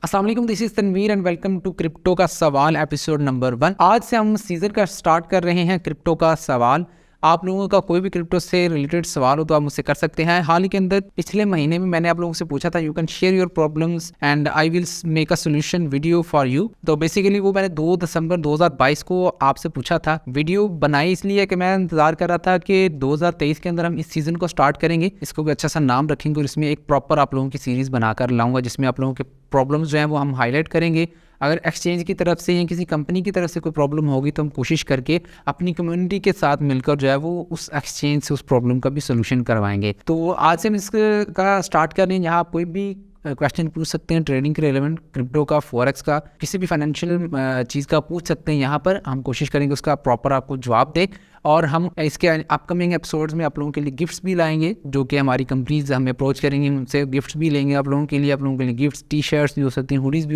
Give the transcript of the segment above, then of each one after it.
अस्सलाम वालेकुम, this is Tanveer and welcome to crypto का सवाल एपिसोड नंबर 1। आज से हम सीजन का स्टार्ट कर रहे हैं क्रिप्टो का सवाल। आप लोगों का कोई भी क्रिप्टो से रिलेटेड सवाल हो तो आप मुझसे कर सकते हैं। हाल ही के अंदर पिछले महीने में मैंने आप लोगों से पूछा था you can share your problems and I will make a solution video for you. तो बेसिकली वो मैंने 2 दिसंबर 2022 को आपसे पूछा था। वीडियो बनाई इसलिए कि मैं इंतजार कर रहा था कि 2023 के अंदर हम इस सीजन को स्टार्ट करेंगे, इसको भी अच्छा सा नाम रखेंगे और इसमें एक प्रॉपर आप लोगों की सीरीज बनाकर लाऊंगा जिसमें आप लोगों के प्रॉब्लम्स जो हैं वो हम हाईलाइट करेंगे। अगर एक्सचेंज की तरफ से या किसी कंपनी की तरफ से कोई प्रॉब्लम होगी तो हम कोशिश करके अपनी कम्युनिटी के साथ मिलकर जो है वो उस एक्सचेंज से उस प्रॉब्लम का भी सोल्यूशन करवाएंगे। तो आज से हम इसका स्टार्ट कर रहे हैं। यहाँ आप कोई भी क्वेश्चन पूछ सकते हैं, ट्रेडिंग के रिलेवेंट, क्रिप्टो का, फॉरेक्स का, किसी भी फाइनेंशियल चीज़ का पूछ सकते हैं। यहाँ पर हम कोशिश करेंगे उसका प्रॉपर आपको जवाब दें और हम इसके अपकमिंग एपिसोड्स में आप लोगों के लिए गिफ्ट्स भी लाएंगे जो कि हमारी कंपनीज हमें अप्रोच करेंगे, उनसे गिफ्ट्स भी लेंगे आप लोगों के लिए। आप लोगों के लिए गिफ्ट्स, टी शर्ट्स भी हो सकती हैं, हुडीज़ भी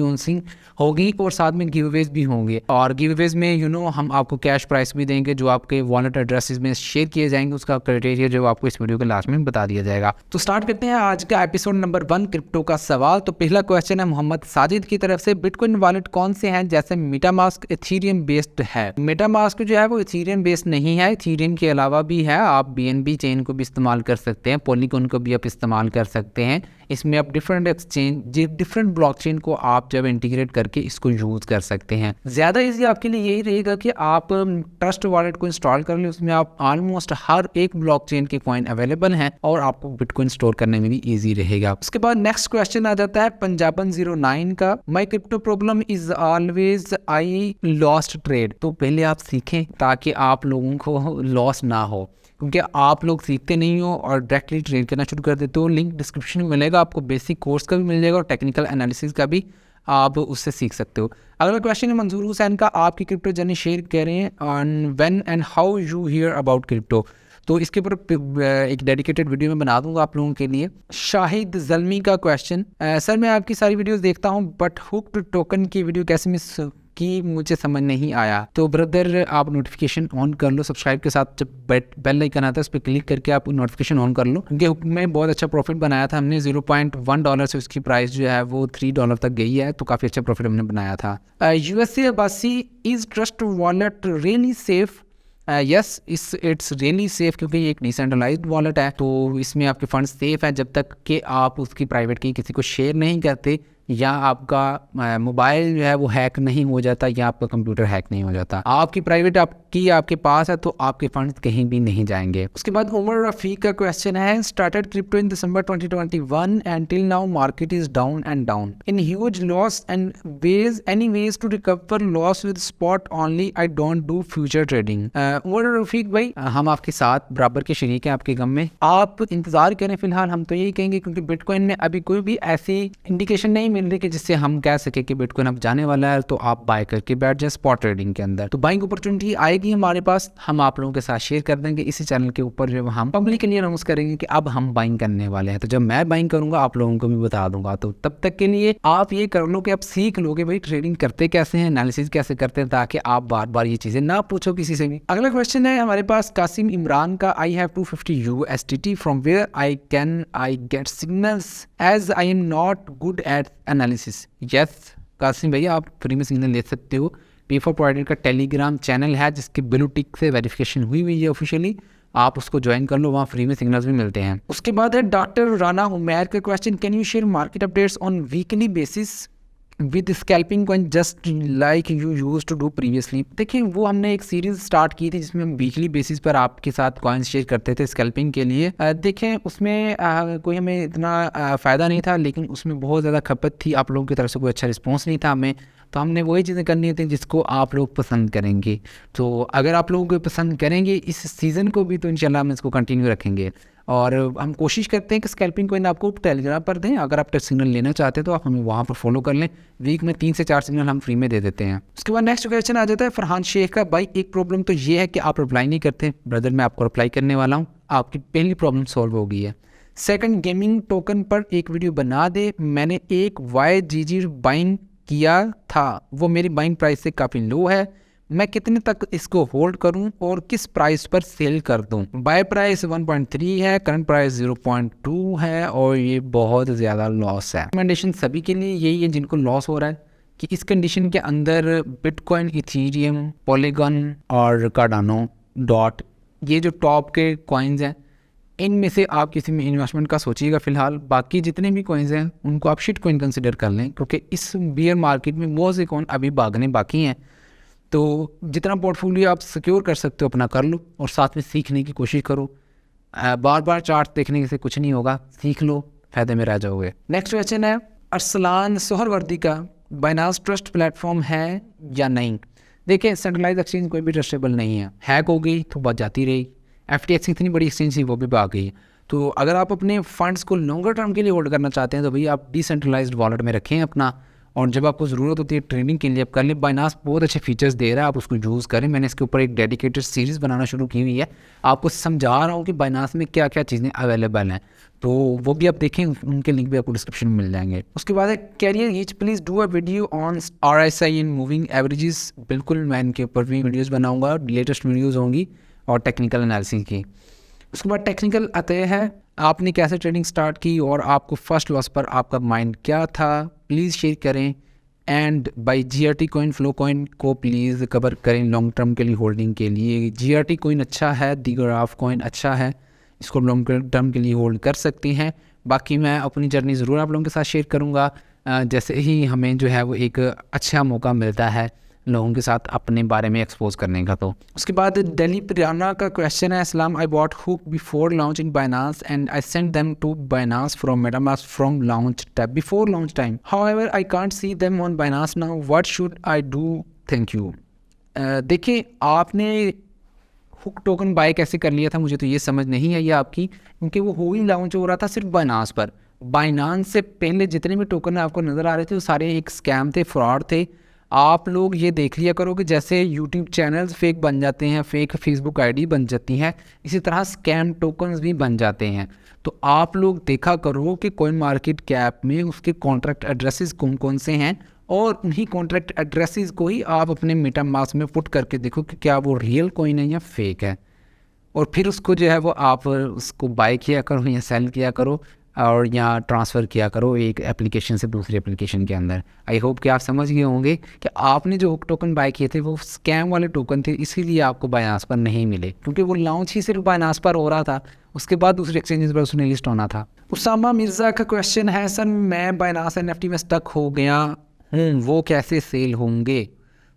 होगी और साथ में गिव अवेज भी होंगे। और गिव अवेज में हम आपको कैश प्राइस भी देंगे जो आपके वॉलेट एड्रेसेस में शेयर किए जाएंगे। उसका क्राइटेरिया जो आपको इस वीडियो के लास्ट में बता दिया जाएगा। तो स्टार्ट करते हैं आज का एपिसोड नंबर 1 क्रिप्टो का सवाल। तो पहला क्वेश्चन है मोहम्मद साजिद की तरफ से, बिटकॉइन वॉलेट कौन से हैं जैसे मेटामास्क इथेरियम बेस्ड है? मेटामास्क जो है वो इथेरियम बेस्ड नहीं है, इथेरियम के अलावा भी है। आप BNB चेन को भी इस्तेमाल कर सकते हैं, पॉलीगॉन को भी आप इस्तेमाल कर सकते हैं। इसमें आप डिफरेंट एक्सचेंज, डिफरेंट ब्लॉकचेन को आप जब इंटीग्रेट करके इसको यूज़ कर सकते हैं। ज़्यादा इजी आपके लिए यही रहेगा कि आप ट्रस्ट वॉलेट को इंस्टॉल कर लें। उसमें आप ऑलमोस्ट हर एक ब्लॉकचेन के कॉइन अवेलेबल हैं और आपको बिटकॉइन स्टोर करने में भी ईजी रहेगा। उसके बाद नेक्स्ट क्वेश्चन आ जाता है पंजाबन 09 का, my crypto problem is always I lost trade. तो पहले आप सीखें ताकि आप लोगों को लॉस ना हो, क्योंकि आप लोग सीखते नहीं हो और डायरेक्टली ट्रेड करना शुरू कर देते हो। लिंक डिस्क्रिप्शन में मिलेगा, आपको बेसिक कोर्स का भी मिल जाएगा और टेक्निकल एनालिसिस का भी आप उससे सीख सकते हो। अगला क्वेश्चन है मंजूर हुसैन का, आपकी क्रिप्टो जर्नी शेयर करें on when and how you here about crypto. तो इसके ऊपर एक डेडिकेटेड वीडियो में बना दूंगा आप लोगों के लिए। शाहिद जल्मी का क्वेश्चन, सर मैं आपकी सारी वीडियोस देखता हूं बट हुक्ड टोकन की वीडियो कैसे मिस की मुझे समझ नहीं आया। तो ब्रदर आप नोटिफिकेशन ऑन कर लो, सब्सक्राइब के साथ जब बेल आइकन आता है उस पर क्लिक करके आप नोटिफिकेशन ऑन कर लो, क्योंकि हुक में बहुत अच्छा प्रॉफिट बनाया था हमने। $0.1 से उसकी प्राइस जो है वो $3 तक गई है, तो काफ़ी अच्छा प्रॉफिट हमने बनाया था। USA Abbasi, is trust wallet really safe? Yes, it's really safe, क्योंकि ये एक डिसेंट्रलाइज्ड वॉलेट है। तो इसमें आपके फंड सेफ है जब तक कि आप उसकी प्राइवेट की किसी को शेयर नहीं करते या आपका मोबाइल जो है वो हैक नहीं हो जाता या आपका कंप्यूटर हैक नहीं हो जाता। आपकी प्राइवेट आपके पास है तो आपके फंड्स कहीं भी नहीं जाएंगे। उसके बाद उमर रफीक का क्वेश्चन है, started crypto in December 2021 and till now market is down and down in huge loss and any ways to recover loss with spot only, I don't do future trading. Umar Rafiq भाई, हम आपके साथ बराबर के शरीक हैं आपके गम में। आप इंतजार करें, फिलहाल हम तो यही कहेंगे, क्योंकि बिटकॉइन में अभी कोई भी ऐसी इंडिकेशन नहीं मिल रही कि जिससे हम कह सके कि बिटकॉइन अब जाने वाला है तो आप बाय करके बैठ जाए स्पॉट ट्रेडिंग के अंदर। तो बाइंग अपॉर्चुनिटी आएगी हमारे पास, हम आप लोगों के साथ शेयर कर देंगे इसी चैनल के ऊपर, जो हम पब्लिकली अनाउंस करेंगे कि अब हम बाइंग करने वाले हैं। तो जब मैं बाइंग करूंगा आप लोगों को भी बता दूंगा। तो तब तक के लिए आप ये कर लो कि आप सीख लोगे भाई ट्रेडिंग करते कैसे हैं, एनालिसिस कैसे करते हैं, ताकि आप बार बार ये चीजें ना पूछो किसी से भी। अगला क्वेश्चन है हमारे पास कासिम इमरान का, I have 250 USDT from where I get signals as I am not good at analysis. Yes Qasim भैया, आप फ्री में सिग्नल ले सकते हो। P4 प्रोवाइडर का टेलीग्राम चैनल है जिसकी ब्लू टिक से वेरिफिकेशन हुई है ऑफिशियली, आप उसको ज्वाइन कर लो, वहाँ फ्री में सिग्नल्स भी मिलते हैं। उसके बाद है डॉक्टर राना उमैर का question, can you share market updates on weekly basis with scalping coin just like you use to do previously. देखिए वो हमने एक सीरीज स्टार्ट की थी जिसमें हम वीकली बेसिस पर आपके साथ कॉइन्स शेयर करते थे स्कैल्पिंग के लिए। देखें उसमें कोई हमें इतना फ़ायदा नहीं था, लेकिन उसमें बहुत ज़्यादा खपत थी, आप लोगों की तरफ से कोई अच्छा रिस्पॉन्स नहीं था हमें, तो हमने वही चीज़ें करनी थी जिसको आप लोग पसंद करेंगे। तो अगर आप लोगों को पसंद करेंगे इस सीज़न को भी तो इंशाल्लाह हम इसको कंटिन्यू रखेंगे और हम कोशिश करते हैं कि स्कैल्पिंग कोइन आपको टेलीग्राम पर दें। अगर आप टेस्ट सिग्नल लेना चाहते हैं तो आप हमें वहाँ पर फॉलो कर लें, वीक में 3 से 4 सिग्नल हम फ्री में दे देते हैं। उसके बाद नेक्स्ट क्वेश्चन आ जाता है फरहान शेख का, भाई एक प्रॉब्लम तो ये है कि आप रिप्लाई नहीं करते। ब्रदर मैं आपको रिप्लाई करने वाला हूँ, आपकी पहली प्रॉब्लम सॉल्व हो गई है। सेकंड, गेमिंग टोकन पर एक वीडियो बना दे, मैंने एक YGG बाइंग किया था, वो मेरी बाइंग प्राइस से काफ़ी लो है, मैं कितने तक इसको होल्ड करूं और किस प्राइस पर सेल कर दूं। बाय प्राइस 1.3 है, करंट प्राइस 0.2 है और ये बहुत ज़्यादा लॉस है। रिकमेंडेशन सभी के लिए यही है जिनको लॉस हो रहा है कि इस कंडीशन के अंदर बिटकॉइन, इथेरियम, पॉलीगॉन और कार्डानो डॉट, ये जो टॉप के कॉइन्स हैं, इनमें से आप किसी में इन्वेस्टमेंट का सोचिएगा। फिलहाल बाकी जितने भी कॉइन्स हैं उनको आप शिट कॉइन कंसिडर कर लें, क्योंकि इस बियर मार्केट में बहुत से कॉइन अभी भागने बाकी हैं। तो जितना पोर्टफोलियो आप सिक्योर कर सकते हो अपना कर लो और साथ में सीखने की कोशिश करो। बार बार चार्ट देखने से कुछ नहीं होगा, सीख लो, फायदे में रह जाओगे। नेक्स्ट क्वेश्चन है अरसलान सोहरवर्दी का, बाइनांस ट्रस्ट प्लेटफॉर्म है या नहीं। देखिए, सेंट्रलाइज एक्सचेंज कोई भी ट्रस्टेबल नहीं है। हैक हो गई तो बात जाती रही। FTX इतनी बड़ी एक्सचेंज थी, वो भी भाग गई। तो अगर आप अपने फंड्स को लॉन्गर टर्म के लिए होल्ड करना चाहते हैं तो भैया आप डिसेंट्रलाइज्ड वॉलेट में रखें अपना, और जब आपको ज़रूरत होती है ट्रेडिंग के लिए आप कर लें। बाइनांस बहुत अच्छे फीचर्स दे रहा है, आप उसको यूज़ करें। मैंने इसके ऊपर एक डेडिकेटेड सीरीज़ बनाना शुरू की हुई है, आपको समझा रहा हूँ कि बाइनांस में क्या क्या चीज़ें अवेलेबल हैं, तो वो भी आप देखें, उनके लिंक भी आपको डिस्क्रिप्शन में मिल जाएंगे। उसके बाद है कैरियर ईच, please do a video on RSI in moving averages. बिल्कुल, मैं इनके ऊपर भी वीडियोज़ बनाऊँगा, लेटेस्ट वीडियोज़ होंगी और टेक्निकल एनालिसिस की। उसके बाद टेक्निकल आते हैं, आपने कैसे ट्रेडिंग स्टार्ट की और आपको फर्स्ट लॉस पर आपका माइंड क्या था, प्लीज़ शेयर करें। And buy GRT coin, flow coin को प्लीज़ कवर करें लॉन्ग टर्म के लिए होल्डिंग के लिए। GRT कॉइन अच्छा है, दी ग्राफ कॉइन अच्छा है, इसको लॉन्ग टर्म के लिए होल्ड कर सकते हैं। बाकी मैं अपनी जर्नी ज़रूर आप लोगों के साथ शेयर करूँगा जैसे ही हमें जो है वो एक अच्छा मौका मिलता है लोगों के साथ अपने बारे में एक्सपोज करने का। तो उसके बाद दिल्ली प्रियाना का क्वेश्चन है, अस्सलाम, I bought hook before launch in Binance and I sent them to Binance from MetaMask from launch tab before launch time, however I can't see them on Binance now, what should I do, thank you. देखिए, आपने hook token bye कैसे कर लिया था मुझे तो ये समझ नहीं है ये आपकी, क्योंकि वो हो ही लॉन्च हो रहा था सिर्फ बाइनांस पर। बाइनांस से पहले जितने भी टोकन आपको नज़र आ रहे थे वो सारे एक स्कैम थे, फ्रॉड थे। आप लोग ये देख लिया करो कि जैसे यूट्यूब चैनल्स फेक बन जाते हैं, फेक फेसबुक आईडी बन जाती हैं, इसी तरह स्कैम टोकन्स भी बन जाते हैं। तो आप लोग देखा करो कि कॉइन मार्केट कैप में उसके कॉन्ट्रैक्ट एड्रेसेस कौन कौन से हैं, और उन्हीं कॉन्ट्रैक्ट एड्रेसेस को ही आप अपने मेटामास्क में पुट करके देखो कि क्या वो रियल कॉइन है या फेक है, और फिर उसको जो है वो आप उसको बाय किया करो या सेल किया करो और या ट्रांसफ़र किया करो एक एप्लीकेशन से दूसरी एप्लीकेशन के अंदर। आई होप कि आप समझ गए होंगे कि आपने जो टोकन बाय किए थे वो स्कैम वाले टोकन थे, इसीलिए आपको बाइनांस पर नहीं मिले, क्योंकि वो लॉन्च ही सिर्फ बाइनांस पर हो रहा था, उसके बाद दूसरे एक्सचेंजेस पर उसने लिस्ट होना था। उसामा मिर्ज़ा का क्वेश्चन है, सर मैं बाइनांस NFT में स्टक हो गया हूँ, वो कैसे सेल होंगे।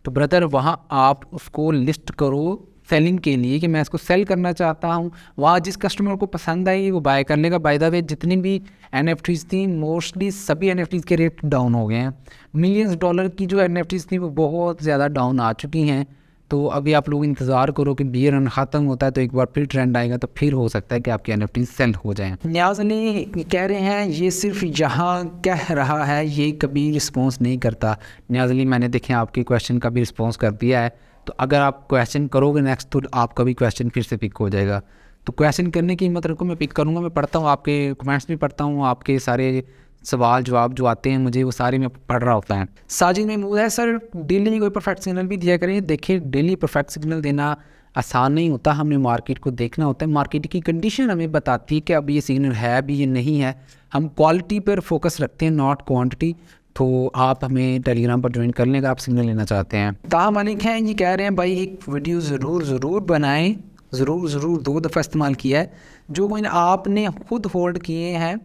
तो ब्रदर, वहाँ आप उसको लिस्ट करो सेलिंग के लिए कि मैं इसको सेल करना चाहता हूँ। वहाँ जिस कस्टमर को पसंद आई वो बाय कर लेगा। बाय द वे, जितनी भी NFTs थी मोस्टली सभी NFTs के रेट डाउन हो गए हैं। मिलियंस डॉलर की जो NFTs थी वो बहुत ज़्यादा डाउन आ चुकी हैं। तो अभी आप लोग इंतज़ार करो कि बियर रन ख़त्म होता है तो एक बार फिर ट्रेंड आएगा, तो फिर हो सकता है कि आपके NFTs सेल हो जाएं। न्याज़ अली कह रहे हैं ये सिर्फ यहाँ कह रहा है, ये कभी रिस्पॉन्स नहीं करता। न्याज़ अली, मैंने देखें आपके क्वेश्चन का भी रिस्पॉन्स कर दिया है, तो अगर आप क्वेश्चन करोगे नेक्स्ट तो आपका भी क्वेश्चन फिर से पिक हो जाएगा। तो क्वेश्चन करने की हिम्मत रखो, मैं पिक करूँगा। मैं पढ़ता हूँ, आपके कमेंट्स भी पढ़ता हूँ, आपके सारे सवाल जवाब जो आते हैं मुझे वो सारे मैं पढ़ रहा होता है। साजिद महमूद है, सर डेली कोई परफेक्ट सिग्नल भी दिया करें। देखिए, डेली परफेक्ट सिग्नल देना आसान नहीं होता, हमने मार्केट को देखना होता है। मार्केट की कंडीशन हमें बताती है कि अब ये सिग्नल है भी ये नहीं है। हम क्वालिटी पर फोकस रखते हैं, नॉट क्वांटिटी। तो आप हमें टेलीग्राम पर ज्वाइन कर लें अगर आप सिग्नल लेना चाहते हैं। ताहा मालिक हैं, ये कह रहे हैं भाई एक वीडियो ज़रूर बनाएं, ज़रूर 2 दफ़ा इस्तेमाल किया है, जो कोई आपने खुद होल्ड किए हैं,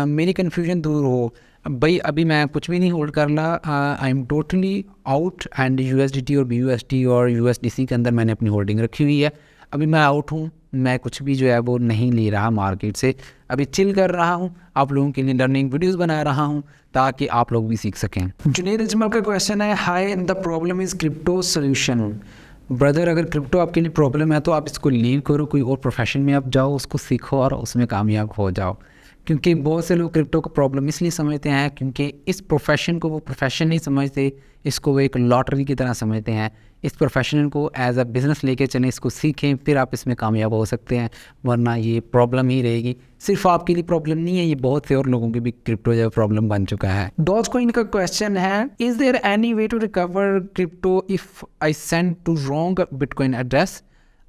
मेरी कन्फ्यूजन दूर हो। भाई अभी मैं कुछ भी नहीं होल्ड कर रहा, I am totally out and USDT और BUSD और USDC के अंदर मैंने अपनी होल्डिंग रखी हुई है। अभी मैं आउट हूँ, मैं कुछ भी जो है वो नहीं ले रहा मार्केट से, अभी चिल कर रहा हूँ, आप लोगों के लिए लर्निंग वीडियोस बना रहा हूँ ताकि आप लोग भी सीख सकें। जुनेद अजमल का क्वेश्चन है, hi the problem is crypto solution. Brother, अगर क्रिप्टो आपके लिए प्रॉब्लम है तो आप इसको लीव करो, कोई और प्रोफेशन में आप जाओ, उसको सीखो और उसमें कामयाब हो जाओ। क्योंकि बहुत से लोग क्रिप्टो को प्रॉब्लम इसलिए समझते हैं क्योंकि इस प्रोफेशन को वो प्रोफेशन नहीं समझते, इसको वो एक लॉटरी की तरह समझते हैं। इस प्रोफेशन को एज अ बिज़नेस लेके चलें, इसको सीखें, फिर आप इसमें कामयाब हो सकते हैं, वरना ये प्रॉब्लम ही रहेगी। सिर्फ आपके लिए प्रॉब्लम नहीं है, ये बहुत से और लोगों की भी क्रिप्टो जो प्रॉब्लम बन चुका है। डॉज कॉइन का क्वेश्चन है, is there any way to recover crypto if I send to wrong bitcoin address?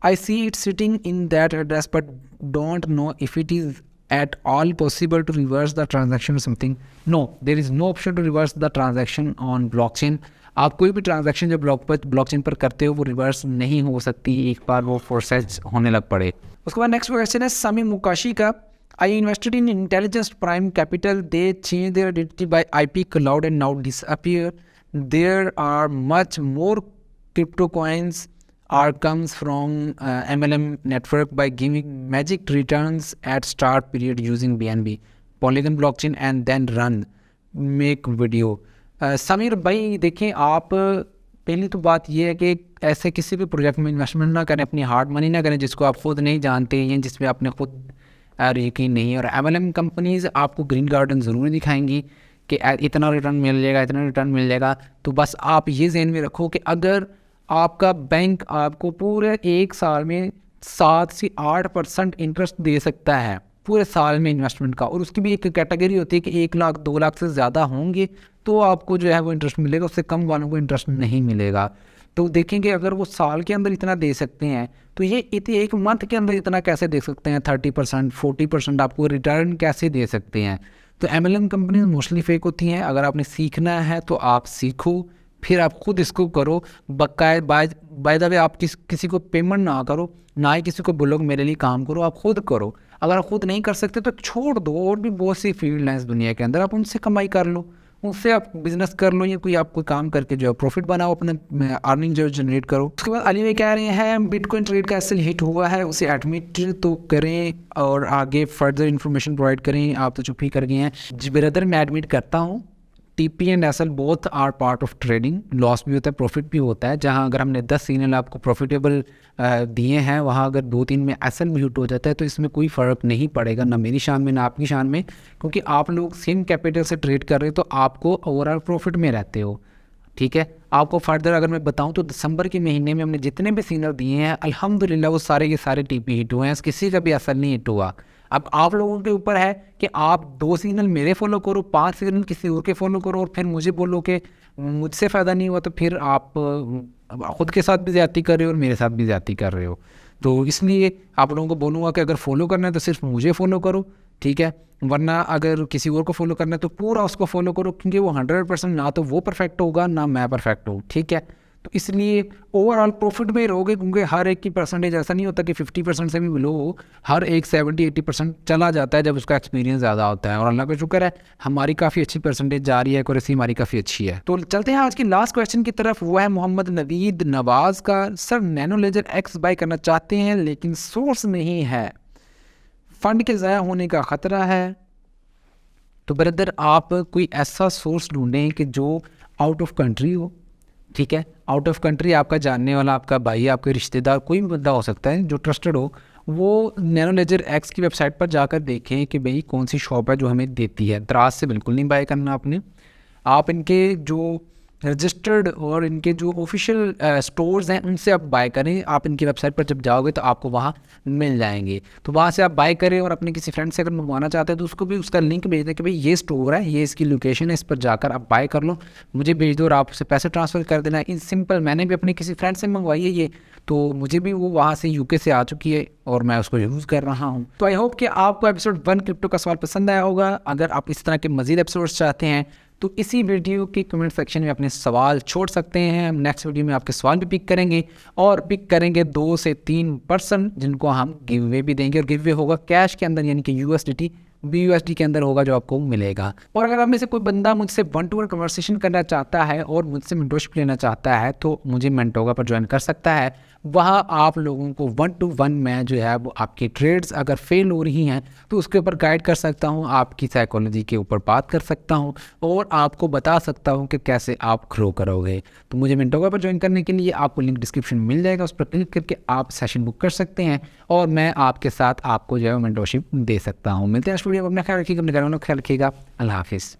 I see it sitting in that address but don't know if it is at all possible to reverse the transaction or something. No, there is no option to reverse the transaction on blockchain. आप कोई भी transaction जब blockchain पर करते हो वो reverse नहीं हो सकती एक बार वो प्रोसेस होने लग पड़े। उसके बाद नेक्स्ट क्वेश्चन है समी मुकाशी का, I invested in Intelligence Prime Capital, they change their identity by IP cloud and now disappear, there are much more crypto coins are comes from MLM network by giving magic returns at start period using BNB, Polygon blockchain and then run make video. Sameer भाई देखें, आप पहली तो बात ये है कि ऐसे किसी भी प्रोजेक्ट में इन्वेस्टमेंट ना करें, अपनी हार्ड मनी ना करें जिसको आप खुद नहीं जानते हैं, जिसमें आपने खुद यकीन नहीं है। और MLM कंपनीज आपको ग्रीन गार्डन ज़रूर दिखाएंगी कि इतना रिटर्न मिल जाएगा, इतना रिटर्न मिल जाएगा। तो बस आप ये ज़हन में रखो कि अगर आपका बैंक आपको पूरे एक साल में 7 से 8% इंटरेस्ट दे सकता है पूरे साल में इन्वेस्टमेंट का, और उसकी भी एक कैटेगरी होती है कि 1 लाख 2 लाख से ज़्यादा होंगे तो आपको जो है वो इंटरेस्ट मिलेगा, उससे कम वालों को इंटरेस्ट नहीं मिलेगा। तो देखेंगे अगर वो साल के अंदर इतना दे सकते हैं तो ये एक मंथ के अंदर इतना कैसे दे सकते हैं, 30% 40% आपको रिटर्न कैसे दे सकते हैं। तो MLM कंपनी मोस्टली फेक होती हैं। अगर आपने सीखना है तो आप सीखो, फिर आप खुद इसको करो। बाय द वे आप किसी को पेमेंट ना करो, ना ही किसी को बोलो मेरे लिए काम करो, आप खुद करो। अगर आप खुद नहीं कर सकते तो छोड़ दो, और भी बहुत सी फील्ड हैं इस दुनिया के अंदर, आप उनसे कमाई कर लो, उनसे आप बिजनेस कर लो, या कोई आप कोई काम करके जो है प्रॉफिट बनाओ, अपने अर्निंग जो जनरेट करो। उसके बाद अली भाई कह रहे हैं बिटकॉइन ट्रेड का एसएल हिट हुआ है, उसे एडमिट तो करें और आगे फर्दर इन्फॉर्मेशन प्रोवाइड करें। आप तो चुप ही कर गए हैं। जी ब्रदर, मैं एडमिट करता हूँ, TP and SL both are part of trading. Loss भी होता है, प्रॉफिट भी होता है। जहां अगर हमने 10 सिग्नल आपको प्रॉफिटेबल दिए हैं, वहां अगर 2-3 में SL भी हिट हो जाता है तो इसमें कोई फ़र्क नहीं पड़ेगा, ना मेरी शान में ना आपकी शान में, क्योंकि आप लोग सेम कैपिटल से ट्रेड कर रहे हो तो आपको ओवरऑल प्रॉफिट में रहते हो। ठीक है, आपको फर्दर अगर मैं बताऊं तो दिसंबर के महीने में हमने जितने भी सिग्नल दिए हैं अल्हम्दुलिल्लाह वो सारे के सारे TP हिट हुए हैं, किसी का भी SL नहीं हिट हुआ। अब आप लोगों के ऊपर है कि आप 2 सिग्नल मेरे फॉलो करो, 5 सिग्नल किसी और के फॉलो करो, और फिर मुझे बोलो कि मुझसे फ़ायदा नहीं हुआ, तो फिर आप ख़ुद के साथ भी ज़्यादती कर रहे हो और मेरे साथ भी ज़्यादती कर रहे हो। तो इसलिए आप लोगों को बोलूँगा कि अगर फॉलो करना है तो सिर्फ मुझे फॉलो करो, ठीक है, वरना अगर किसी और को फॉलो करना है तो पूरा उसको फॉलो करो, क्योंकि वो 100% ना तो वो परफेक्ट होगा ना मैं परफेक्ट हूँ। ठीक है, तो इसलिए ओवरऑल प्रॉफिट में रहोगे, क्योंकि हर एक की परसेंटेज ऐसा नहीं होता कि 50% से भी बिलो हो, हर एक 70-80% चला जाता है जब उसका एक्सपीरियंस ज़्यादा होता है। और अल्लाह का शुक्र है हमारी काफ़ी अच्छी परसेंटेज जा रही है, एक्यूरेसी हमारी काफ़ी अच्छी है। तो चलते हैं आज की लास्ट क्वेश्चन की तरफ। वो है मोहम्मद नवीद नवाज़ का, sir nano ledger X buy करना चाहते हैं लेकिन सोर्स नहीं है, फंड के ज़ाया होने का ख़तरा है। तो ब्रदर आप कोई ऐसा सोर्स ढूंढें कि जो आउट ऑफ कंट्री हो। ठीक है, आउट ऑफ कंट्री आपका जानने वाला, आपका भाई, आपके रिश्तेदार, कोई भी बंदा हो सकता है जो ट्रस्टेड हो। वो नैनो लेजर X की वेबसाइट पर जाकर देखें कि भाई कौन सी शॉप है जो हमें देती है। दराज से बिल्कुल नहीं बाय करना आपने। आप इनके जो रजिस्टर्ड और इनके जो ऑफिशियल स्टोर्स हैं उनसे आप बाय करें। आप इनकी वेबसाइट पर जब जाओगे तो आपको वहाँ मिल जाएंगे, तो वहाँ से आप बाय करें। और अपने किसी फ्रेंड से अगर मंगवाना चाहते हैं तो उसको भी उसका लिंक भेज दें कि भाई ये स्टोर है, ये इसकी लोकेशन है, इस पर जाकर आप बाय कर लो, मुझे भेज दो और आप उसे पैसे ट्रांसफ़र कर देना। इन सिंपल, मैंने भी अपने किसी फ्रेंड से मंगवाई है ये, तो मुझे भी वो वहाँ से UK से आ चुकी है और मैं उसको यूज़ कर रहा हूँ। तो आई होप कि आपको एपिसोड 1 क्रिप्टो का सवाल पसंद आया होगा। अगर आप इस तरह के मज़ीद एपिसोड्स चाहते हैं तो इसी वीडियो के कमेंट सेक्शन में अपने सवाल छोड़ सकते हैं। हम नेक्स्ट वीडियो में आपके सवाल भी पिक करेंगे, और पिक करेंगे 2 से 3 पर्सन जिनको हम गिव अवे भी देंगे। और गिव अवे होगा कैश के अंदर, यानी कि USDT BUSD के अंदर होगा जो आपको मिलेगा। और अगर आप में से कोई बंदा मुझसे 1-to-1 कन्वर्सेशन करना चाहता है और मुझसे मेंटरशिप लेना चाहता है तो मुझे मेंटोगा पर ज्वाइन कर सकता है। वहाँ आप लोगों को 1 to 1 मैं जो है वो आपकी ट्रेड्स अगर फेल हो रही हैं तो उसके ऊपर गाइड कर सकता हूँ, आपकी साइकोलॉजी के ऊपर बात कर सकता हूँ और आपको बता सकता हूँ कि कैसे आप ग्रो करोगे। तो मुझे मेंटोगा पर ज्वाइन करने के लिए आपको लिंक डिस्क्रिप्शन में मिल जाएगा, उस पर क्लिक करके आप सेशन बुक कर सकते हैं और मैं आपके साथ आपको जो है मेंटोरशिप दे सकता हूँ। मिलते हैं इस वीडियो में, अपना ख्याल रखिएगा, अपने घरों का ख्याल रखिएगा। अल्लाह हाफिज़।